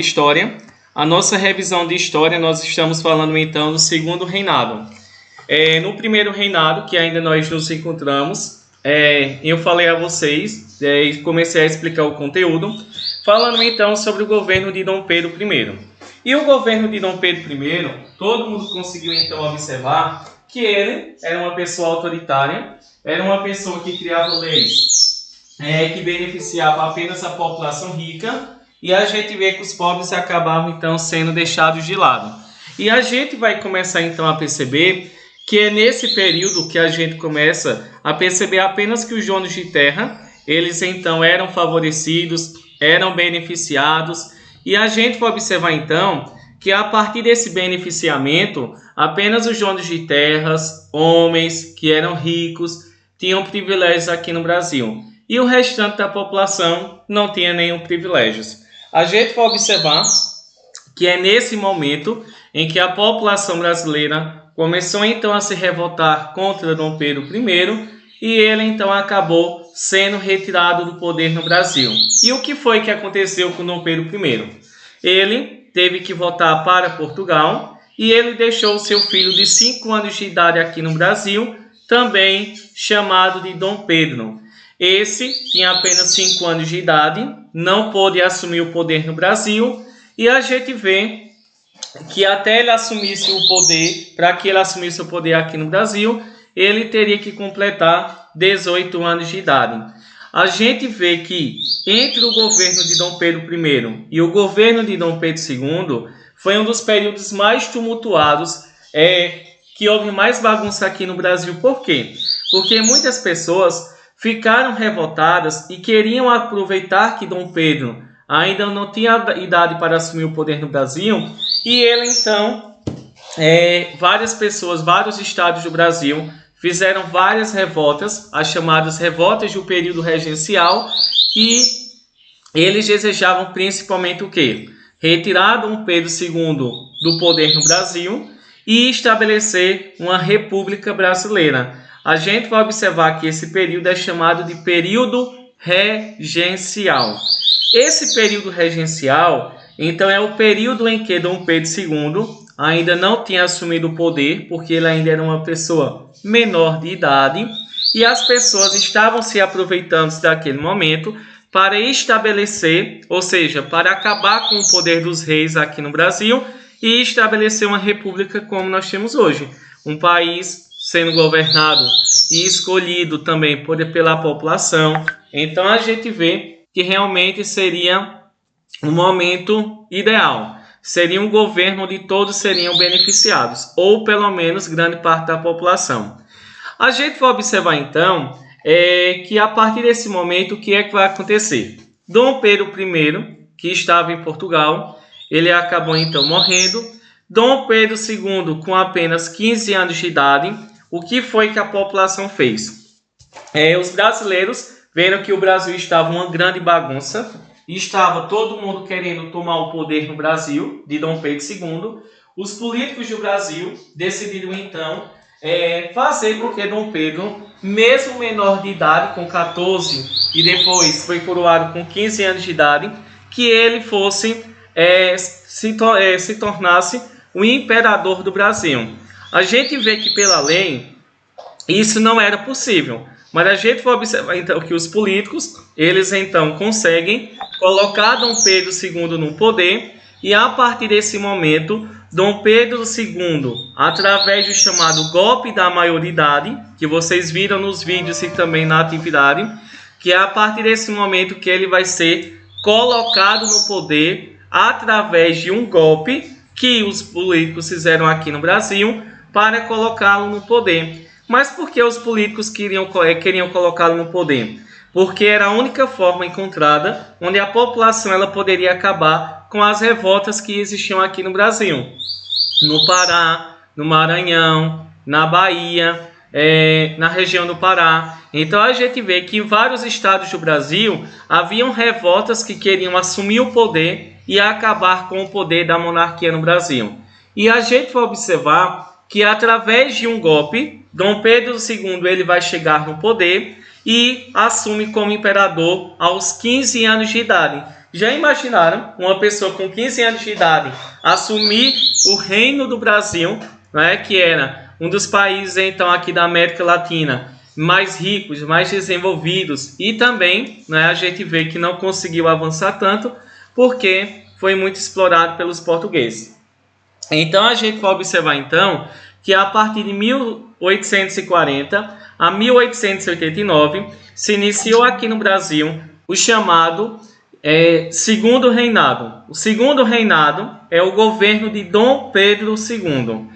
História. A nossa revisão de história, nós estamos falando então do segundo reinado. No primeiro reinado, que ainda nós nos encontramos, eu falei a vocês, comecei a explicar o conteúdo, falando então sobre o governo de Dom Pedro I. E o governo de Dom Pedro I, todo mundo conseguiu então observar que ele era uma pessoa autoritária, era uma pessoa que criava leis que beneficiava apenas a população rica, e a gente vê que os pobres acabavam então sendo deixados de lado. E a gente vai começar então a perceber que é nesse período que a gente começa a perceber apenas que os donos de terra, eles então eram favorecidos, eram beneficiados, e a gente vai observar então que a partir desse beneficiamento, apenas os donos de terras, homens que eram ricos, tinham privilégios aqui no Brasil. E o restante da população não tinha nenhum privilégio. A gente vai observar que é nesse momento em que a população brasileira começou então a se revoltar contra Dom Pedro I e ele então acabou sendo retirado do poder no Brasil. E o que foi que aconteceu com Dom Pedro I? Ele teve que voltar para Portugal e ele deixou seu filho de 5 anos de idade aqui no Brasil, também chamado de Dom Pedro. Esse tinha apenas 5 anos de idade, não pôde assumir o poder no Brasil, e a gente vê que até ele assumisse o poder, para que ele assumisse o poder aqui no Brasil, ele teria que completar 18 anos de idade. A gente vê que entre o governo de Dom Pedro I e o governo de Dom Pedro II, foi um dos períodos mais tumultuados, que houve mais bagunça aqui no Brasil. Por quê? Porque muitas pessoas ficaram revoltadas e queriam aproveitar que Dom Pedro ainda não tinha idade para assumir o poder no Brasil, e ele então, várias pessoas, vários estados do Brasil fizeram várias revoltas, as chamadas revoltas do período regencial, e eles desejavam principalmente o quê? Retirar Dom Pedro II do poder no Brasil e estabelecer uma república brasileira. A gente vai observar que esse período é chamado de período regencial. Esse período regencial, então, é o período em que Dom Pedro II ainda não tinha assumido o poder, porque ele ainda era uma pessoa menor de idade, e as pessoas estavam se aproveitando daquele momento para estabelecer, ou seja, para acabar com o poder dos reis aqui no Brasil e estabelecer uma república como nós temos hoje. Um país sendo governado e escolhido também pela população. Então a gente vê que realmente seria um momento ideal. Seria um governo onde todos seriam beneficiados, ou pelo menos grande parte da população. A gente vai observar então que a partir desse momento o que é que vai acontecer? Dom Pedro I, que estava em Portugal, ele acabou então morrendo. Dom Pedro II, com apenas 15 anos de idade, o que foi que a população fez? Os brasileiros viram que o Brasil estava uma grande bagunça, estava todo mundo querendo tomar o poder no Brasil, de Dom Pedro II. Os políticos do Brasil decidiram então fazer com que Dom Pedro, mesmo menor de idade, com 14, e depois foi coroado com 15 anos de idade, que ele fosse se tornasse o imperador do Brasil. A gente vê que pela lei isso não era possível, mas a gente vai observar então que os políticos, eles então conseguem colocar Dom Pedro II no poder, e a partir desse momento, Dom Pedro II, através do chamado golpe da maioridade, que vocês viram nos vídeos e também na atividade, que é a partir desse momento que ele vai ser colocado no poder através de um golpe que os políticos fizeram aqui no Brasil para colocá-lo no poder. Mas por que os políticos queriam colocá-lo no poder? Porque era a única forma encontrada onde a população ela poderia acabar com as revoltas que existiam aqui no Brasil. No Pará, no Maranhão, na Bahia, na região do Pará. Então a gente vê que em vários estados do Brasil haviam revoltas que queriam assumir o poder e acabar com o poder da monarquia no Brasil. E a gente vai observar que através de um golpe, Dom Pedro II ele vai chegar no poder e assume como imperador aos 15 anos de idade. Já imaginaram uma pessoa com 15 anos de idade assumir o reino do Brasil, né, que era um dos países então aqui da América Latina mais ricos, mais desenvolvidos, e também, né, a gente vê que não conseguiu avançar tanto porque foi muito explorado pelos portugueses. Então a gente vai observar então que a partir de 1840 a 1889 se iniciou aqui no Brasil o chamado Segundo Reinado. O Segundo Reinado é o governo de Dom Pedro II.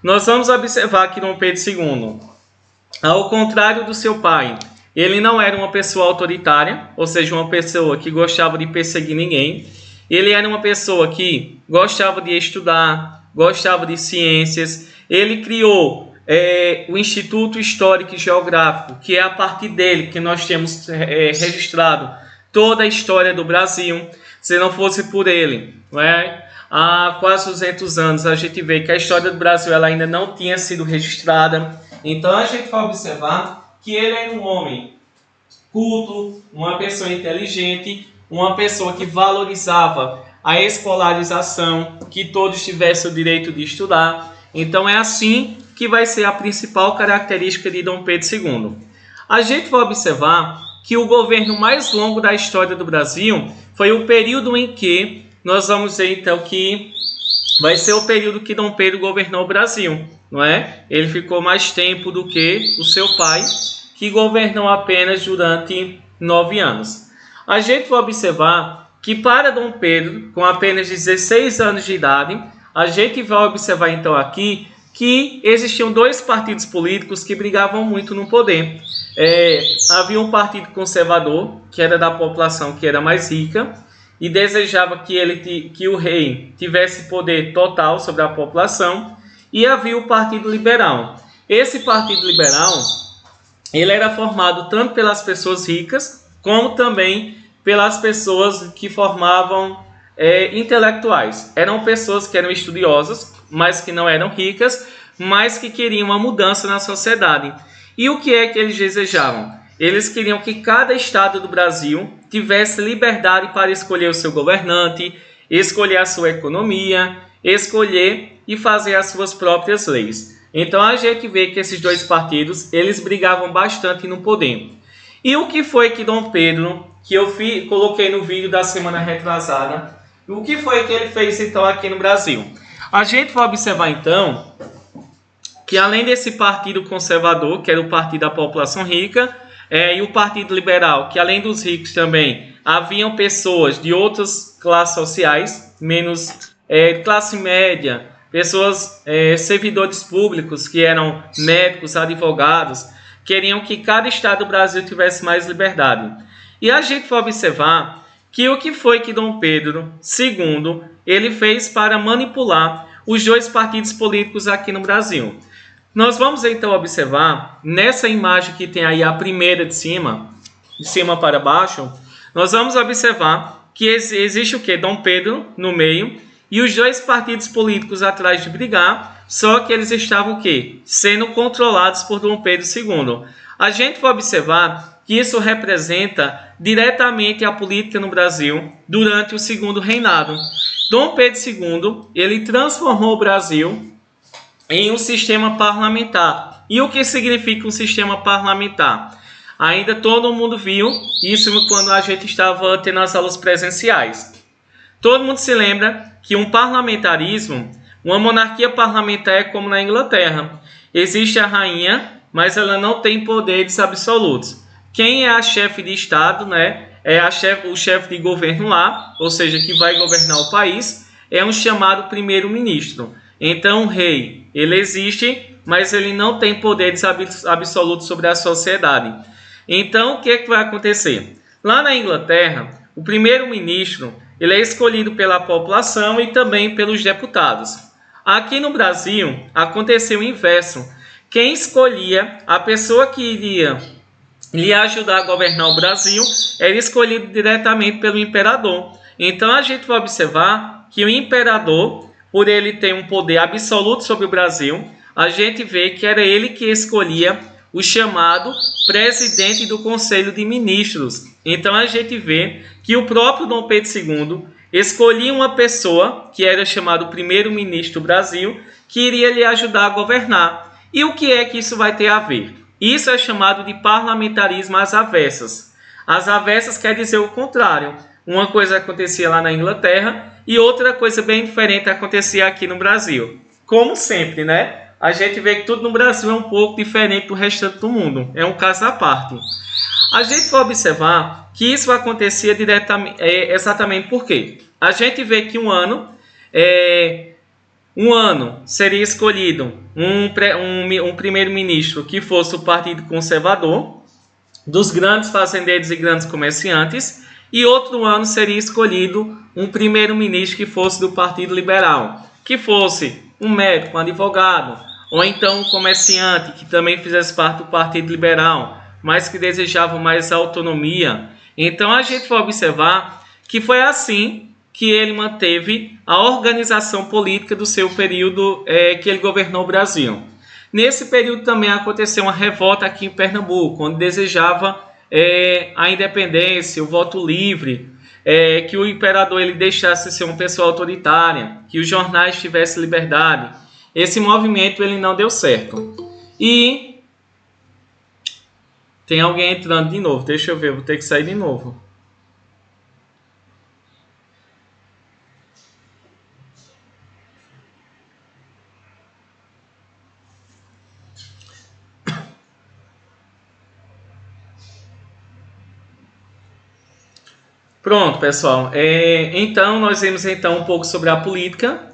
Nós vamos observar que Dom Pedro II, ao contrário do seu pai, ele não era uma pessoa autoritária, ou seja, uma pessoa que gostava de perseguir ninguém. Ele era uma pessoa que gostava de estudar, gostava de ciências. Ele criou o Instituto Histórico e Geográfico, que é a partir dele que nós temos registrado toda a história do Brasil. Se não fosse por ele, há quase 200 anos, a gente vê que a história do Brasil ela ainda não tinha sido registrada. Então a gente vai observar que ele era um homem culto, uma pessoa inteligente, uma pessoa que valorizava a escolarização, que todos tivessem o direito de estudar. Então é assim que vai ser a principal característica de Dom Pedro II. A gente vai observar que o governo mais longo da história do Brasil foi o período em que nós vamos ver então que vai ser o período que Dom Pedro governou o Brasil, não é? Ele ficou mais tempo do que o seu pai, que governou apenas durante 9 anos. A gente vai observar que para Dom Pedro, com apenas 16 anos de idade, a gente vai observar então aqui que existiam 2 partidos políticos que brigavam muito no poder. Havia um partido conservador, que era da população que era mais rica, e desejava que o rei tivesse poder total sobre a população, e havia o Partido Liberal. Esse Partido Liberal ele era formado tanto pelas pessoas ricas, como também pelas pessoas que formavam intelectuais. Eram pessoas que eram estudiosas, mas que não eram ricas, mas que queriam uma mudança na sociedade. E o que é que eles desejavam? Eles queriam que cada estado do Brasil tivesse liberdade para escolher o seu governante, escolher a sua economia, escolher e fazer as suas próprias leis. Então a gente vê que esses 2 partidos, eles brigavam bastante no poder. E o que foi que Dom Pedro, que eu coloquei no vídeo da semana retrasada, o que foi que ele fez então aqui no Brasil? A gente vai observar então que além desse partido conservador, que era o partido da população rica, e o Partido Liberal, que além dos ricos também, haviam pessoas de outras classes sociais, menos classe média, pessoas, servidores públicos, que eram médicos, advogados, queriam que cada estado do Brasil tivesse mais liberdade. E a gente vai observar que o que foi que Dom Pedro II ele fez para manipular os 2 partidos políticos aqui no Brasil. Nós vamos então observar, nessa imagem que tem aí a primeira de cima para baixo, nós vamos observar que existe o que? Dom Pedro no meio e os 2 partidos políticos atrás de brigar, só que eles estavam o quê? Sendo controlados por Dom Pedro II. A gente vai observar que isso representa diretamente a política no Brasil durante o Segundo Reinado. Dom Pedro II, ele transformou o Brasil em um sistema parlamentar. E o que significa um sistema parlamentar? Ainda todo mundo viu isso quando a gente estava tendo as aulas presenciais. Todo mundo se lembra que um parlamentarismo, uma monarquia parlamentar é como na Inglaterra. Existe a rainha, mas ela não tem poderes absolutos. Quem é a chefe de Estado, né? O chefe de governo lá, ou seja, que vai governar o país, é um chamado primeiro-ministro. Então, o rei, ele existe, mas ele não tem poderes absolutos sobre a sociedade. Então, o que é que vai acontecer? Lá na Inglaterra, o primeiro-ministro ele é escolhido pela população e também pelos deputados. Aqui no Brasil, aconteceu o inverso. Quem escolhia, a pessoa que iria lhe ajudar a governar o Brasil, era escolhido diretamente pelo imperador. Então, a gente vai observar que o imperador, por ele ter um poder absoluto sobre o Brasil, a gente vê que era ele que escolhia o chamado presidente do Conselho de Ministros. Então a gente vê que o próprio Dom Pedro II escolhia uma pessoa, que era chamado primeiro-ministro do Brasil, que iria lhe ajudar a governar. E o que é que isso vai ter a ver? Isso é chamado de parlamentarismo às avessas. Às avessas quer dizer o contrário. Uma coisa acontecia lá na Inglaterra e outra coisa bem diferente acontecia aqui no Brasil. Como sempre, né? A gente vê que tudo no Brasil é um pouco diferente do restante do mundo. É um caso à parte. A gente vai observar que isso acontecia exatamente por quê? A gente vê que um ano seria escolhido um primeiro-ministro que fosse o Partido Conservador, dos grandes fazendeiros e grandes comerciantes, e outro ano seria escolhido um primeiro-ministro que fosse do Partido Liberal, que fosse um médico, um advogado, ou então um comerciante que também fizesse parte do Partido Liberal, mas que desejava mais autonomia. Então a gente vai observar que foi assim que ele manteve a organização política do seu período que ele governou o Brasil. Nesse período também aconteceu uma revolta aqui em Pernambuco, onde desejava a independência, o voto livre, que o imperador ele deixasse de ser uma pessoa autoritária, que os jornais tivessem liberdade. Esse movimento ele não deu certo. E tem alguém entrando de novo, deixa eu ver, vou ter que sair de novo. Pronto, pessoal. Então, nós vimos então um pouco sobre a política,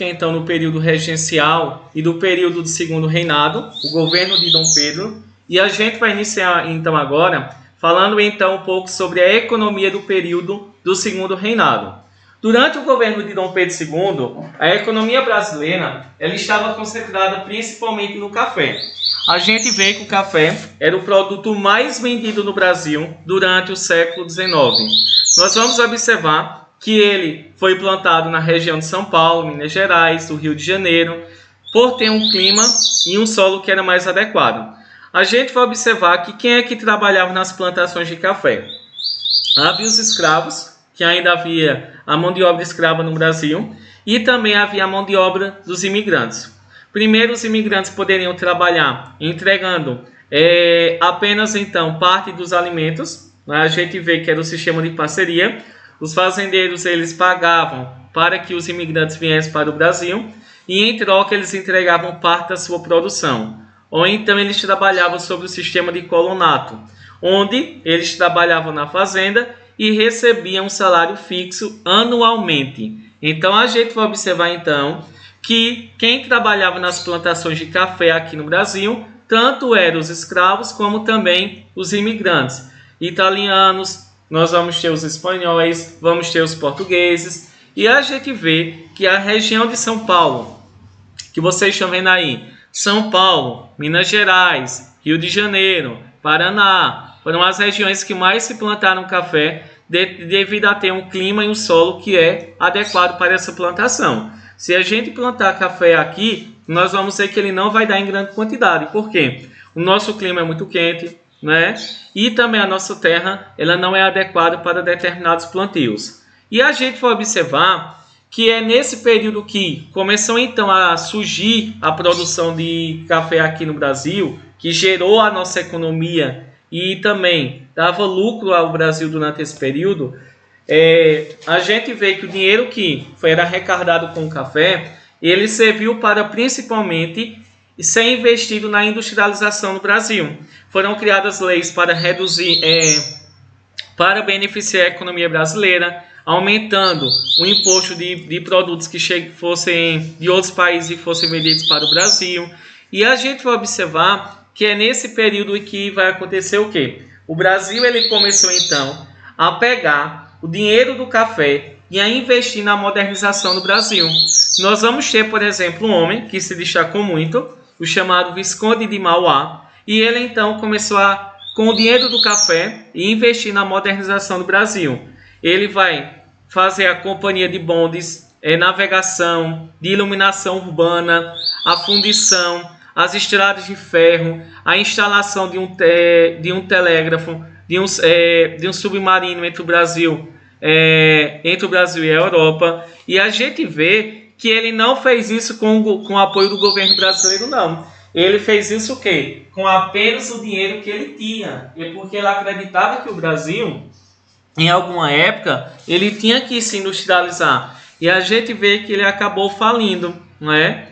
então no período regencial e do período do segundo reinado, o governo de Dom Pedro. E a gente vai iniciar então agora falando então um pouco sobre a economia do período do segundo reinado. Durante o governo de Dom Pedro II, a economia brasileira ela estava concentrada principalmente no café. A gente vê que o café era o produto mais vendido no Brasil durante o século XIX. Nós vamos observar que ele foi plantado na região de São Paulo, Minas Gerais, do Rio de Janeiro, por ter um clima e um solo que era mais adequado. A gente vai observar que quem é que trabalhava nas plantações de café? Havia os escravos, que ainda havia a mão de obra escrava no Brasil, e também havia a mão de obra dos imigrantes. Primeiro, os imigrantes poderiam trabalhar entregando apenas então parte dos alimentos. A gente vê que era o sistema de parceria. Os fazendeiros eles pagavam para que os imigrantes viessem para o Brasil e em troca eles entregavam parte da sua produção. Ou então eles trabalhavam sobre o sistema de colonato, onde eles trabalhavam na fazenda e recebiam um salário fixo anualmente. Então a gente vai observar então que quem trabalhava nas plantações de café aqui no Brasil, tanto eram os escravos como também os imigrantes. Italianos, nós vamos ter os espanhóis, vamos ter os portugueses, e a gente vê que a região de São Paulo, que vocês estão vendo aí, São Paulo, Minas Gerais, Rio de Janeiro, Paraná, foram as regiões que mais se plantaram café devido a ter um clima e um solo que é adequado para essa plantação. Se a gente plantar café aqui, nós vamos ver que ele não vai dar em grande quantidade. Por quê? O nosso clima é muito quente, né? E também a nossa terra ela não é adequada para determinados plantios. E a gente vai observar que é nesse período que começou então a surgir a produção de café aqui no Brasil, que gerou a nossa economia e também dava lucro ao Brasil durante esse período. A gente vê que o dinheiro que era arrecadado com o café, ele serviu para principalmente ser investido na industrialização do Brasil. Foram criadas leis para reduzir, para beneficiar a economia brasileira, aumentando o imposto de produtos que fossem de outros países e fossem vendidos para o Brasil. E a gente vai observar que é nesse período que vai acontecer o quê? O Brasil ele começou então a pegar o dinheiro do café e a investir na modernização do Brasil. Nós vamos ter, por exemplo, um homem que se destacou muito, o chamado Visconde de Mauá, e ele então começou com o dinheiro do café e investir na modernização do Brasil. Ele vai fazer a companhia de bondes, navegação, de iluminação urbana, a fundição, as estradas de ferro, a instalação de um telégrafo, de um submarino entre o Brasil e a Europa. E a gente vê que ele não fez isso com o apoio do governo brasileiro, não. Ele fez isso o quê? Com apenas o dinheiro que ele tinha. E porque ele acreditava que o Brasil, em alguma época, ele tinha que se industrializar. E a gente vê que ele acabou falindo, não é?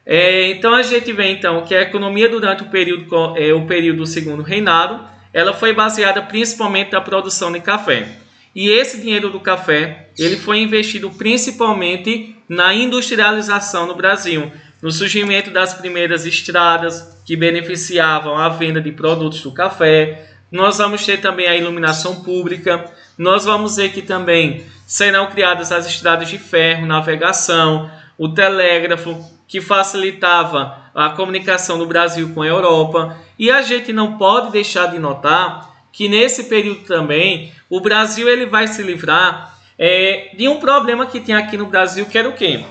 Então a gente vê então que a economia durante o período do segundo reinado, ela foi baseada principalmente na produção de café. E esse dinheiro do café, ele foi investido principalmente na industrialização no Brasil, no surgimento das primeiras estradas que beneficiavam a venda de produtos do café. Nós vamos ter também a iluminação pública, nós vamos ver que também serão criadas as estradas de ferro, navegação, o telégrafo, que facilitava a comunicação do Brasil com a Europa. E a gente não pode deixar de notar que nesse período também o Brasil ele vai se livrar de um problema que tinha aqui no Brasil, que era o quê?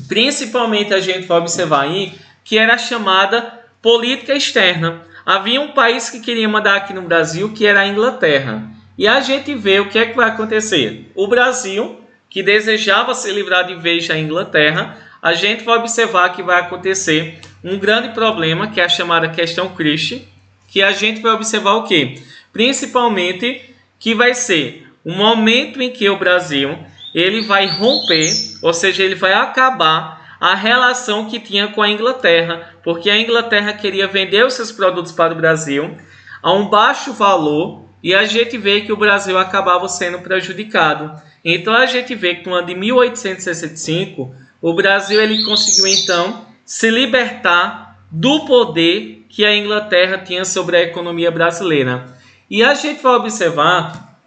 Principalmente a gente vai observar aí que era a chamada política externa. Havia um país que queria mandar aqui no Brasil, que era a Inglaterra. E a gente vê o que é que vai acontecer. O Brasil, que desejava se livrar de vez da Inglaterra, a gente vai observar que vai acontecer um grande problema, que é a chamada questão Christie, que a gente vai observar o quê? Principalmente que vai ser um momento em que o Brasil ele vai romper, ou seja, ele vai acabar a relação que tinha com a Inglaterra, porque a Inglaterra queria vender os seus produtos para o Brasil a um baixo valor, e a gente vê que o Brasil acabava sendo prejudicado. Então a gente vê que no ano de 1865, o Brasil ele conseguiu então se libertar do poder que a Inglaterra tinha sobre a economia brasileira. E a gente vai observar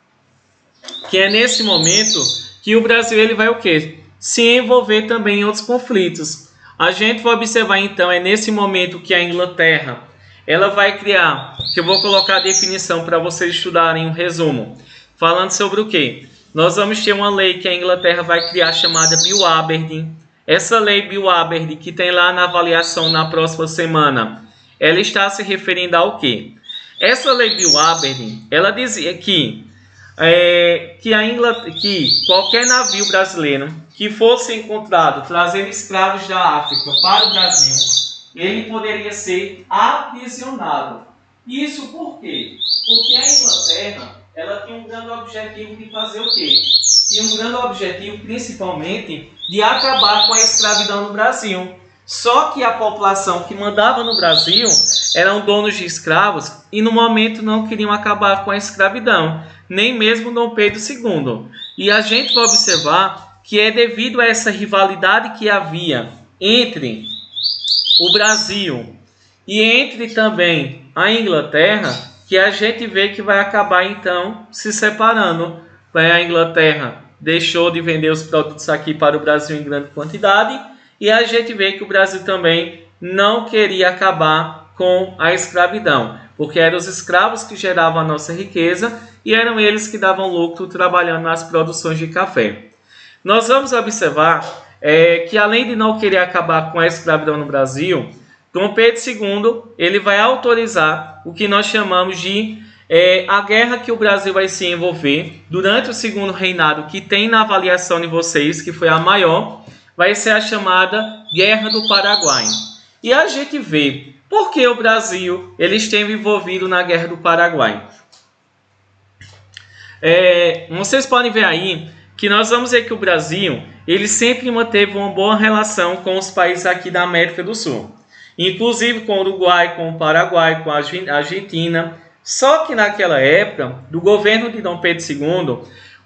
que é nesse momento que o Brasil ele vai o quê? Se envolver também em outros conflitos. A gente vai observar então, é nesse momento que a Inglaterra ela vai criar, que eu vou colocar a definição para vocês estudarem um resumo, falando sobre o quê? Nós vamos ter uma lei que a Inglaterra vai criar chamada Bill Aberdeen. Essa lei Bill Aberdeen, que tem lá na avaliação na próxima semana, ela está se referindo ao quê? Essa lei Bill Aberdeen, ela dizia que qualquer navio brasileiro que fosse encontrado trazendo escravos da África para o Brasil, ele poderia ser aprisionado. Isso por quê? Porque a Inglaterra ela tinha um grande objetivo de fazer o quê? Tinha um grande objetivo, principalmente, de acabar com a escravidão no Brasil. Só que a população que mandava no Brasil eram donos de escravos e no momento não queriam acabar com a escravidão, nem mesmo Dom Pedro II. E a gente vai observar que é devido a essa rivalidade que havia entre o Brasil e entre também a Inglaterra, que a gente vê que vai acabar então se separando. A Inglaterra deixou de vender os produtos aqui para o Brasil em grande quantidade, e a gente vê que o Brasil também não queria acabar com a escravidão, porque eram os escravos que geravam a nossa riqueza e eram eles que davam lucro trabalhando nas produções de café. Nós vamos observar que além de não querer acabar com a escravidão no Brasil, Dom Pedro II ele vai autorizar o que nós chamamos de a guerra que o Brasil vai se envolver durante o segundo reinado, que tem na avaliação de vocês, que foi a maior, vai ser a chamada Guerra do Paraguai. E a gente vê por que o Brasil ele esteve envolvido na Guerra do Paraguai. Vocês podem ver aí que nós vamos ver que o Brasil ele sempre manteve uma boa relação com os países aqui da América do Sul, inclusive com o Uruguai, com o Paraguai, com a Argentina. Só que naquela época, do governo de Dom Pedro II,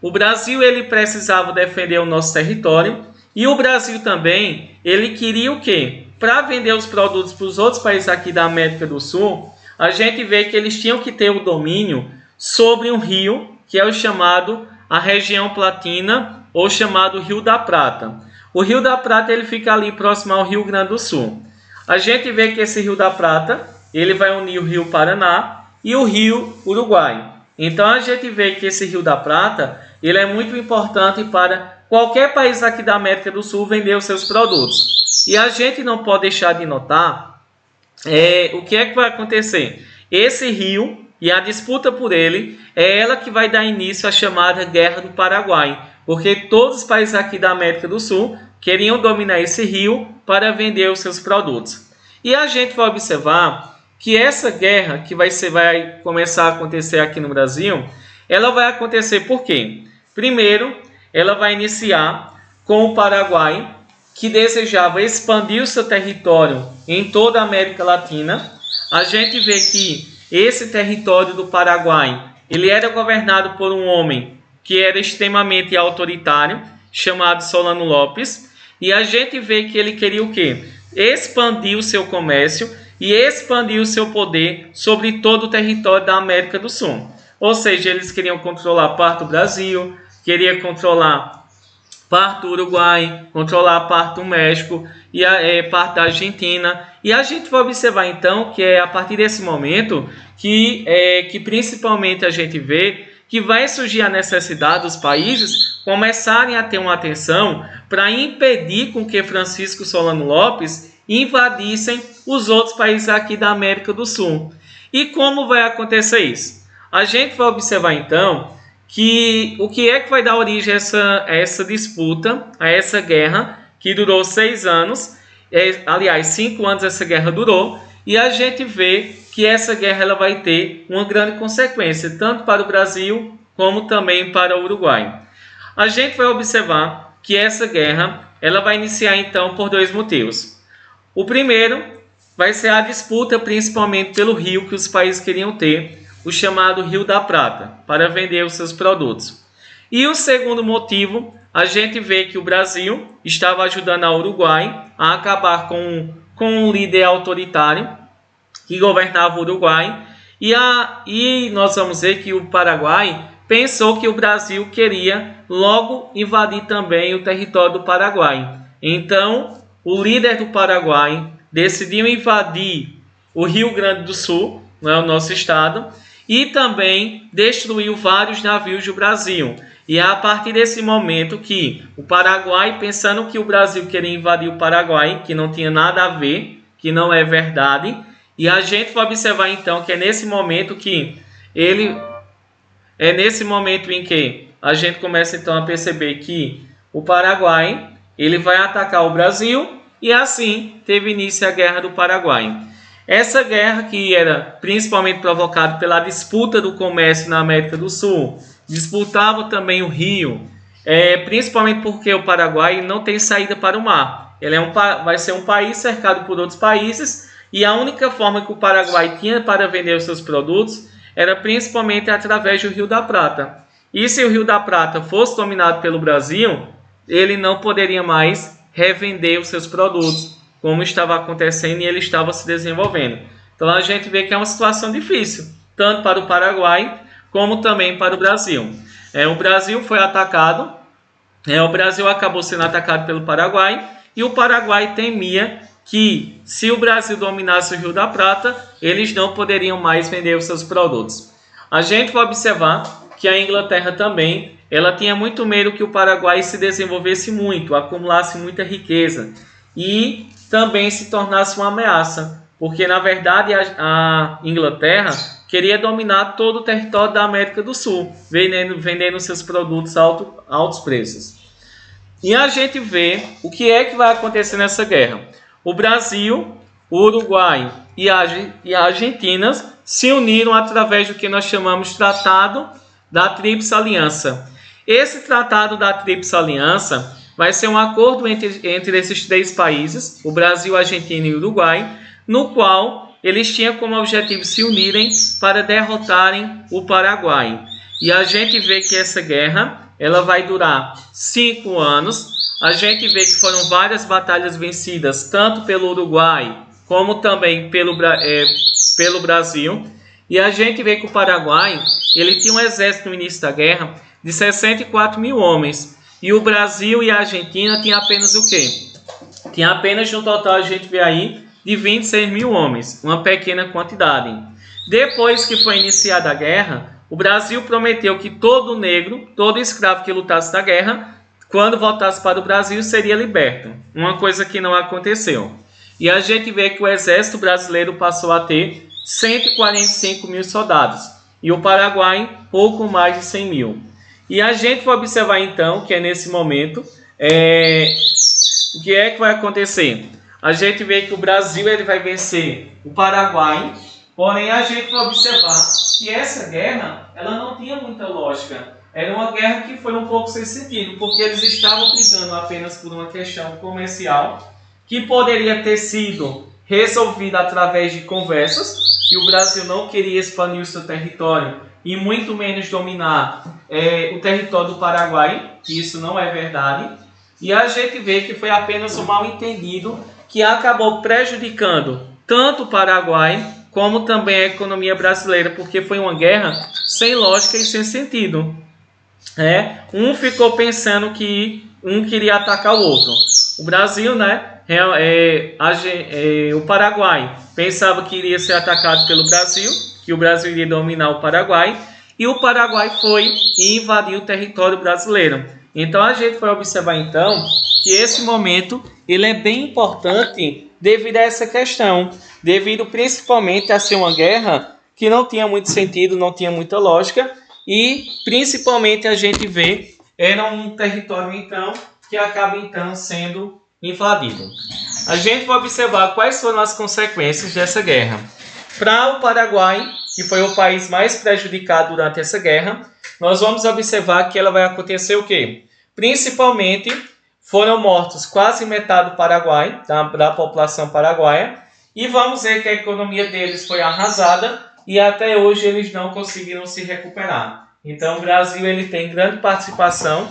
o Brasil ele precisava defender o nosso território, e o Brasil também ele queria o quê? Para vender os produtos para os outros países aqui da América do Sul, a gente vê que eles tinham que ter o domínio sobre um rio, que é o chamado a região Platina, ou chamado Rio da Prata. O Rio da Prata ele fica ali próximo ao Rio Grande do Sul. A gente vê que esse Rio da Prata ele vai unir o Rio Paraná e o Rio Uruguai. Então a gente vê que esse Rio da Prata ele é muito importante para qualquer país aqui da América do Sul vender os seus produtos. E a gente não pode deixar de notar o que é que vai acontecer? Esse rio e a disputa por ele é ela que vai dar início à chamada Guerra do Paraguai, porque todos os países aqui da América do Sul queriam dominar esse rio para vender os seus produtos. E a gente vai observar que essa guerra que vai começar a acontecer aqui no Brasil, ela vai acontecer por quê? Primeiro, ela vai iniciar com o Paraguai, que desejava expandir o seu território em toda a América Latina. A gente vê que esse território do Paraguai, ele era governado por um homem que era extremamente autoritário, chamado Solano Lopes, e a gente vê que ele queria o quê? Expandir o seu comércio e expandir o seu poder sobre todo o território da América do Sul. Ou seja, eles queriam controlar parte do Brasil, queriam controlar parte do Uruguai, controlar a parte do México e parte da Argentina. E a gente vai observar então que é a partir desse momento que principalmente a gente vê que vai surgir a necessidade dos países começarem a ter uma atenção para impedir com que Francisco Solano Lopes invadissem os outros países aqui da América do Sul. E como vai acontecer isso? A gente vai observar então que o que é que vai dar origem a essa disputa, a essa guerra, que durou 6 anos, aliás, 5 anos essa guerra durou, e a gente vê que essa guerra ela vai ter uma grande consequência, tanto para o Brasil, como também para o Uruguai. A gente vai observar que essa guerra ela vai iniciar então por 2 motivos. O primeiro vai ser a disputa principalmente pelo rio que os países queriam ter, o chamado Rio da Prata, para vender os seus produtos. E o segundo motivo, a gente vê que o Brasil estava ajudando a Uruguai a acabar com um líder autoritário que governava o Uruguai, e nós vamos ver que o Paraguai pensou que o Brasil queria logo invadir também o território do Paraguai. Então, o líder do Paraguai decidiu invadir o Rio Grande do Sul, né, o nosso estado, e também destruiu vários navios do Brasil. E é a partir desse momento que o Paraguai, pensando que o Brasil queria invadir o Paraguai, que não tinha nada a ver, que não é verdade, e a gente vai observar então que é nesse momento em que a gente começa então a perceber que o Paraguai ele vai atacar o Brasil, e assim teve início a Guerra do Paraguai. Essa guerra, que era principalmente provocada pela disputa do comércio na América do Sul, disputava também o rio, principalmente porque o Paraguai não tem saída para o mar. Ele vai ser um país cercado por outros países, e a única forma que o Paraguai tinha para vender os seus produtos era principalmente através do Rio da Prata. E se o Rio da Prata fosse dominado pelo Brasil, ele não poderia mais revender os seus produtos, como estava acontecendo e ele estava se desenvolvendo. Então a gente vê que é uma situação difícil, tanto para o Paraguai como também para o Brasil. O Brasil foi atacado, o Brasil acabou sendo atacado pelo Paraguai, e o Paraguai temia que, se o Brasil dominasse o Rio da Prata, eles não poderiam mais vender os seus produtos. A gente vai observar que a Inglaterra também, ela tinha muito medo que o Paraguai se desenvolvesse muito, acumulasse muita riqueza e também se tornasse uma ameaça, porque na verdade a Inglaterra queria dominar todo o território da América do Sul, vendendo seus produtos a altos preços. E a gente vê o que é que vai acontecer nessa guerra. O Brasil, o Uruguai e a Argentina se uniram através do que nós chamamos de Tratado da Tríplice Aliança. Esse Tratado da Tríplice Aliança vai ser um acordo entre esses 3 países, o Brasil, a Argentina e o Uruguai, no qual eles tinham como objetivo se unirem para derrotarem o Paraguai. E a gente vê que essa guerra ela vai durar 5 anos. A gente vê que foram várias batalhas vencidas, tanto pelo Uruguai como também pelo Brasil. E a gente vê que o Paraguai ele tinha um exército no início da guerra de 64 mil homens. E o Brasil e a Argentina tinham apenas o quê? Tinha apenas no total, a gente vê aí, de 26 mil homens, uma pequena quantidade. Depois que foi iniciada a guerra, o Brasil prometeu que todo negro, todo escravo que lutasse na guerra, quando voltasse para o Brasil, seria liberto. Uma coisa que não aconteceu. E a gente vê que o exército brasileiro passou a ter 145 mil soldados e o Paraguai pouco mais de 100 mil. E a gente vai observar então que é nesse momento o que é que vai acontecer? A gente vê que o Brasil ele vai vencer o Paraguai, porém a gente vai observar que essa guerra ela não tinha muita lógica. Era uma guerra que foi um pouco sem sentido, porque eles estavam brigando apenas por uma questão comercial que poderia ter sido resolvida através de conversas, que o Brasil não queria expandir o seu território e muito menos dominar o território do Paraguai, que isso não é verdade. E a gente vê que foi apenas um mal-entendido que acabou prejudicando tanto o Paraguai como também a economia brasileira, porque foi uma guerra sem lógica e sem sentido. Um ficou pensando que um queria atacar o outro. O Brasil, o Paraguai pensava que iria ser atacado pelo Brasil, que o Brasil iria dominar o Paraguai, e o Paraguai foi e invadiu o território brasileiro. Então a gente vai observar então que esse momento ele é bem importante devido a essa questão, devido principalmente a ser uma guerra que não tinha muito sentido, não tinha muita lógica, e principalmente a gente vê era um território então que acaba então sendo invadido. A gente vai observar quais foram as consequências dessa guerra. Para o Paraguai, que foi o país mais prejudicado durante essa guerra, nós vamos observar que ela vai acontecer o quê? Principalmente foram mortos quase metade do Paraguai, da população paraguaia, e vamos ver que a economia deles foi arrasada e até hoje eles não conseguiram se recuperar. Então o Brasil ele tem grande participação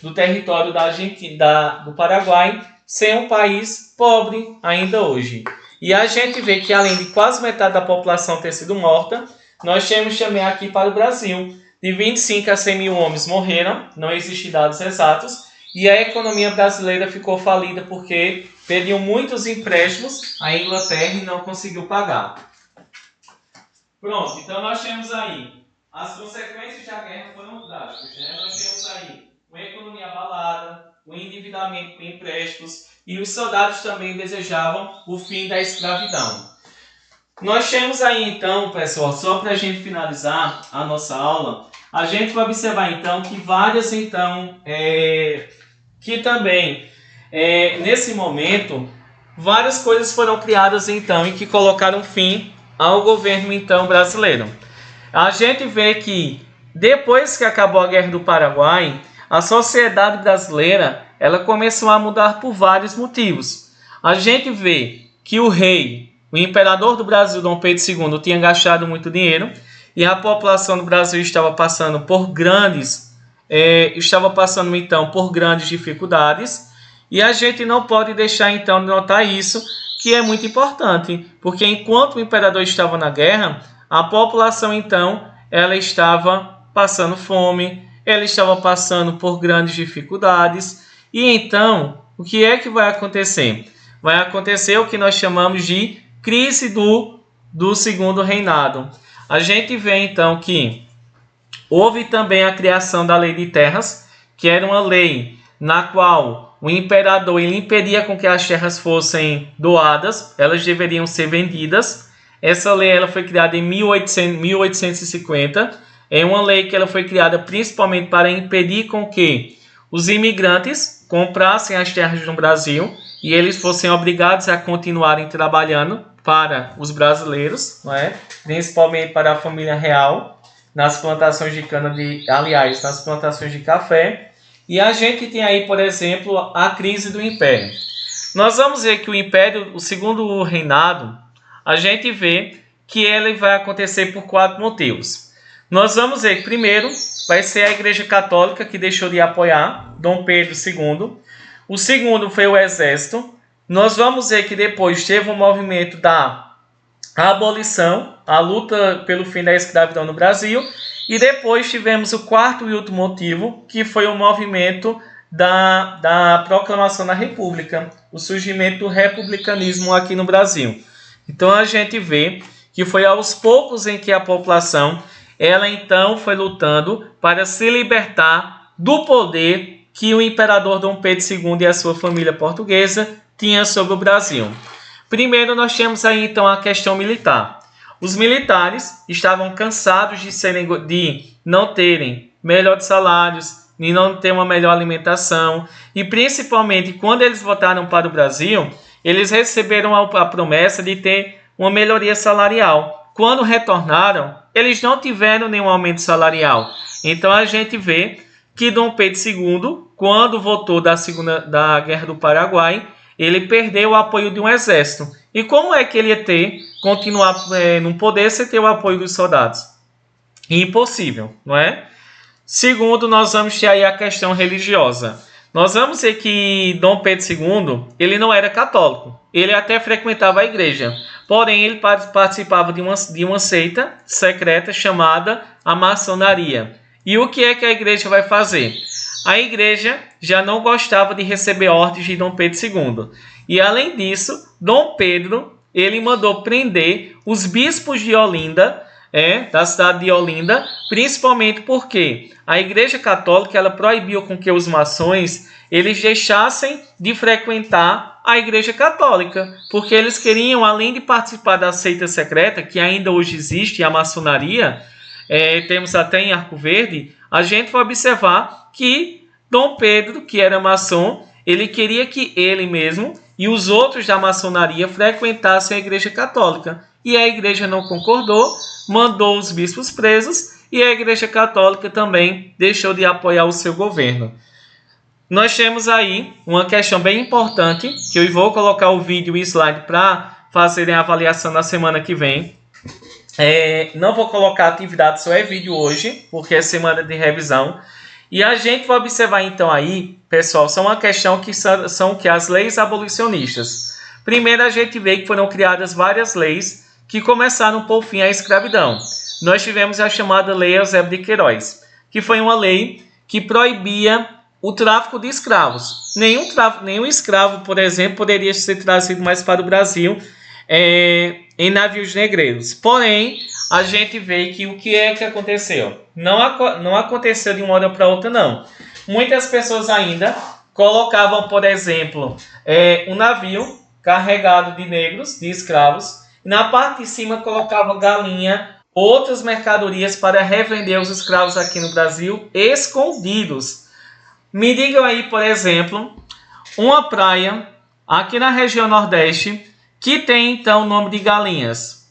do território da Argentina, do Paraguai, ser um país pobre ainda hoje. E a gente vê que além de quase metade da população ter sido morta, nós temos também aqui para o Brasil, de 25 a 100 mil homens morreram, não existem dados exatos, e a economia brasileira ficou falida porque pediu muitos empréstimos à Inglaterra e não conseguiu pagar. Pronto, então nós temos aí, as consequências da guerra foram drásticas, Nós temos aí uma economia abalada, o endividamento com empréstimos, e os soldados também desejavam o fim da escravidão. Nós temos aí então, pessoal, só para a gente finalizar a nossa aula, a gente vai observar então que várias então, que também nesse momento, várias coisas foram criadas então e que colocaram fim ao governo então brasileiro. A gente vê que depois que acabou a Guerra do Paraguai, a sociedade brasileira ela começou a mudar por vários motivos. A gente vê que o imperador do Brasil, Dom Pedro II, tinha gastado muito dinheiro e a população do Brasil estava passando por grandes dificuldades. E a gente não pode deixar então de notar isso, que é muito importante, porque enquanto o imperador estava na guerra, a população então ela estava passando fome, ela estava passando por grandes dificuldades. E então, o que é que vai acontecer? Vai acontecer o que nós chamamos de crise do segundo reinado. A gente vê então que houve também a criação da Lei de Terras, que era uma lei na qual o imperador ele impedia com que as terras fossem doadas, elas deveriam ser vendidas. Essa lei ela foi criada em 1850. É uma lei que ela foi criada principalmente para impedir com que os imigrantes comprassem as terras no Brasil e eles fossem obrigados a continuarem trabalhando para os brasileiros, principalmente para a família real, nas plantações de nas plantações de café. E a gente tem aí, por exemplo, a crise do Império. Nós vamos ver que o Império, o segundo reinado, a gente vê que ele vai acontecer por 4 motivos. Nós vamos ver que primeiro vai ser a Igreja Católica que deixou de apoiar Dom Pedro II. O segundo foi o Exército. Nós vamos ver que depois teve um movimento da abolição, a luta pelo fim da escravidão no Brasil. E depois tivemos o quarto e último motivo, que foi o movimento da proclamação da República, o surgimento do republicanismo aqui no Brasil. Então a gente vê que foi aos poucos em que a população ela então foi lutando para se libertar do poder que o imperador Dom Pedro II e a sua família portuguesa tinha sobre o Brasil. Primeiro, nós temos aí então a questão militar. Os militares estavam cansados de não terem melhores salários, de não ter uma melhor alimentação, e principalmente quando eles voltaram para o Brasil, eles receberam a promessa de ter uma melhoria salarial. Quando retornaram, eles não tiveram nenhum aumento salarial. Então a gente vê que Dom Pedro II, quando voltou da Guerra do Paraguai, ele perdeu o apoio de um exército. E como é que ele ia continuar no poder sem ter o apoio dos soldados? Impossível, não é? Segundo, nós vamos ter aí a questão religiosa. Nós vamos ver que Dom Pedro II, ele não era católico. Ele até frequentava a igreja. Porém, ele participava de uma seita secreta chamada a maçonaria. E o que é que a igreja vai fazer? A igreja já não gostava de receber ordens de Dom Pedro II. E além disso, Dom Pedro, ele mandou prender os bispos de Olinda, da cidade de Olinda, principalmente porque a igreja católica ela proibiu com que os maçons eles deixassem de frequentar a igreja católica, porque eles queriam, além de participar da seita secreta, que ainda hoje existe, a maçonaria, temos até em Arco Verde, a gente vai observar que Dom Pedro, que era maçom, ele queria que ele mesmo e os outros da maçonaria frequentassem a igreja católica. E a igreja não concordou, mandou os bispos presos e a igreja católica também deixou de apoiar o seu governo. Nós temos aí uma questão bem importante, que eu vou colocar o vídeo e o slide para fazerem a avaliação na semana que vem. Não vou colocar atividade, só é vídeo hoje, porque é semana de revisão. E a gente vai observar então aí, pessoal, são uma questão que são as leis abolicionistas. Primeiro a gente vê que foram criadas várias leis que começaram a pôr fim à escravidão. Nós tivemos a chamada Lei Eusébio de Queiroz, que foi uma lei que proibia o tráfico de escravos. Nenhum escravo, por exemplo, poderia ser trazido mais para o Brasil em navios negreiros. Porém, a gente vê que o que é que aconteceu? Não aconteceu de uma hora para outra, não. Muitas pessoas ainda colocavam, por exemplo, um navio carregado de negros, de escravos, e na parte de cima colocavam galinha, outras mercadorias para revender os escravos aqui no Brasil, escondidos. Me digam aí, por exemplo, uma praia aqui na região Nordeste que tem então o nome de Galinhas.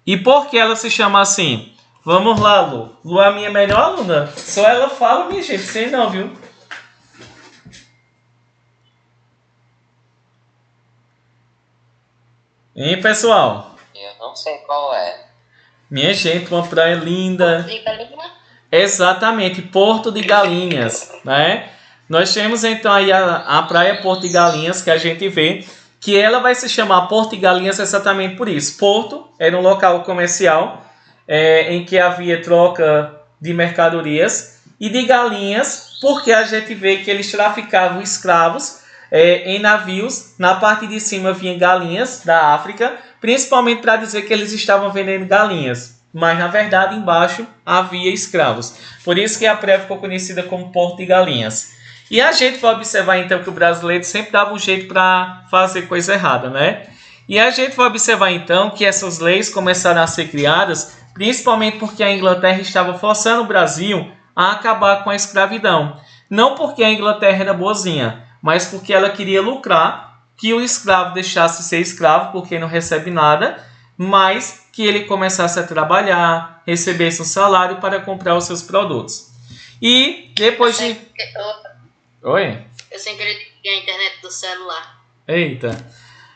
E por que ela se chama assim? Vamos lá, Lu. Lu é a minha melhor aluna. Só ela fala, minha gente. Sei não, viu? Hein, pessoal? Eu não sei qual é. Minha gente, uma praia linda. Exatamente, Porto de Galinhas, né? Nós temos então aí a praia Porto de Galinhas, que a gente vê que ela vai se chamar Porto de Galinhas exatamente por isso. Porto era um local comercial em que havia troca de mercadorias, e de galinhas porque a gente vê que eles traficavam escravos em navios. Na parte de cima vinha galinhas da África, principalmente para dizer que eles estavam vendendo galinhas, mas na verdade embaixo havia escravos. Por isso que a praia ficou conhecida como Porto de Galinhas. E a gente vai observar então que o brasileiro sempre dava um jeito para fazer coisa errada, né? E a gente vai observar então que essas leis começaram a ser criadas principalmente porque a Inglaterra estava forçando o Brasil a acabar com a escravidão. Não porque a Inglaterra era boazinha, mas porque ela queria lucrar, que o escravo deixasse de ser escravo porque não recebe nada, mas que ele começasse a trabalhar, recebesse um salário para comprar os seus produtos. E depois de... Oi? Eu sempre liguei a internet do celular. Eita.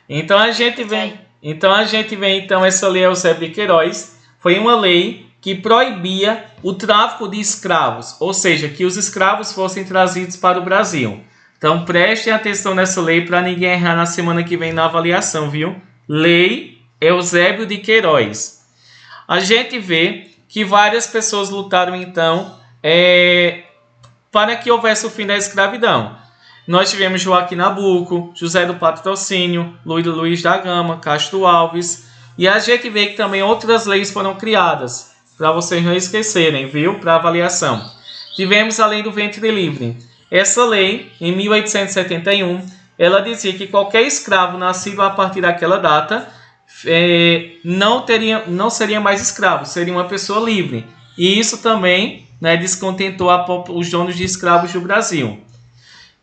Então a gente vê então essa lei Eusébio de Queiroz foi uma lei que proibia o tráfico de escravos, ou seja, que os escravos fossem trazidos para o Brasil. Então prestem atenção nessa lei para ninguém errar na semana que vem na avaliação, viu? Lei Eusébio de Queiroz. A gente vê que várias pessoas lutaram então para que houvesse o fim da escravidão. Nós tivemos Joaquim Nabuco, José do Patrocínio, Luiz da Gama, Castro Alves, e a gente vê que também outras leis foram criadas, para vocês não esquecerem, viu? Para avaliação. Tivemos a lei do ventre livre. Essa lei, em 1871, ela dizia que qualquer escravo nascido a partir daquela data não seria mais escravo, seria uma pessoa livre. E isso também, né, descontentou os donos de escravos do Brasil.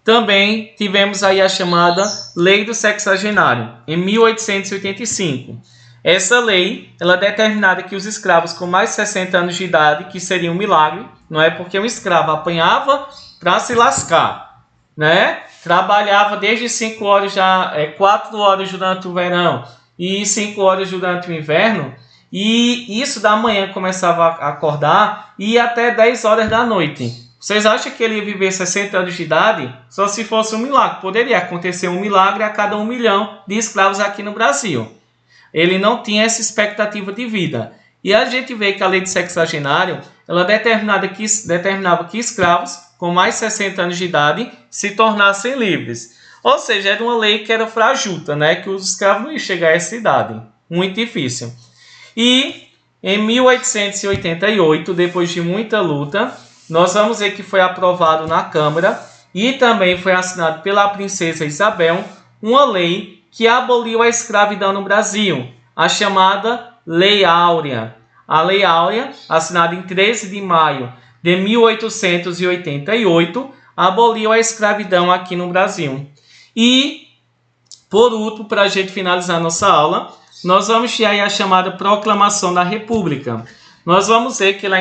Também tivemos aí a chamada Lei do Sexagenário, em 1885. Essa lei, ela determinava que os escravos com mais de 60 anos de idade, que seria um milagre, não é? Porque um escravo apanhava para se lascar, né? Trabalhava desde 5 horas, 4 horas durante o verão e 5 horas durante o inverno, e isso da manhã começava a acordar e ia até 10 horas da noite. Vocês acham que ele ia viver 60 anos de idade? Só se fosse um milagre. Poderia acontecer um milagre a cada 1 milhão de escravos aqui no Brasil. Ele não tinha essa expectativa de vida. E a gente vê que a lei de sexagenário, ela determinava que escravos com mais de 60 anos de idade se tornassem livres. Ou seja, era uma lei que era frajuta, né? Que os escravos não iam chegar a essa idade. Muito difícil. E em 1888, depois de muita luta, nós vamos ver que foi aprovado na Câmara e também foi assinado pela princesa Isabel uma lei que aboliu a escravidão no Brasil, a chamada Lei Áurea. A Lei Áurea, assinada em 13 de maio de 1888, aboliu a escravidão aqui no Brasil. E, por último, para a gente finalizar nossa aula, nós vamos ter aí a chamada Proclamação da República. Nós vamos ver que lá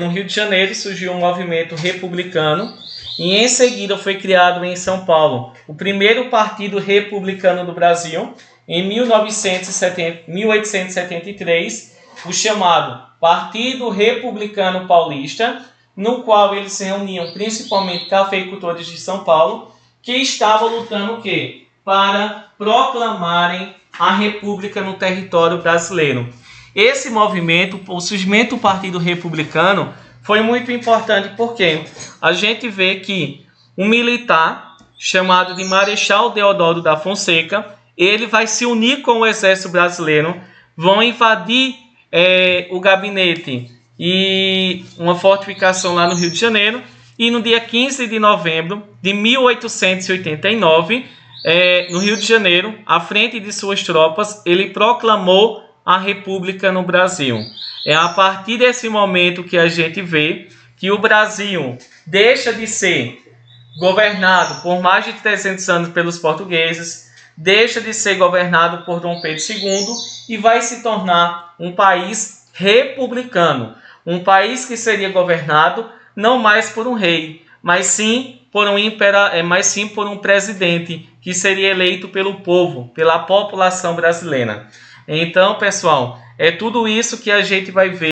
no Rio de Janeiro surgiu um movimento republicano e em seguida foi criado em São Paulo o primeiro partido republicano do Brasil, em 1873, o chamado Partido Republicano Paulista, no qual eles se reuniam principalmente cafeicultores de São Paulo, que estavam lutando o quê? Para proclamarem a República no território brasileiro. Esse movimento, o surgimento do Partido Republicano, foi muito importante porque a gente vê que um militar chamado de Marechal Deodoro da Fonseca, ele vai se unir com o exército brasileiro, vão invadir o gabinete e uma fortificação lá no Rio de Janeiro, e no dia 15 de novembro de 1889, no Rio de Janeiro, à frente de suas tropas, ele proclamou a República no Brasil. É a partir desse momento que a gente vê que o Brasil deixa de ser governado por mais de 300 anos pelos portugueses, deixa de ser governado por Dom Pedro II e vai se tornar um país republicano. Um país que seria governado não mais por um rei, mas sim por um presidente que seria eleito pelo povo, pela população brasileira. Então, pessoal, é tudo isso que a gente vai ver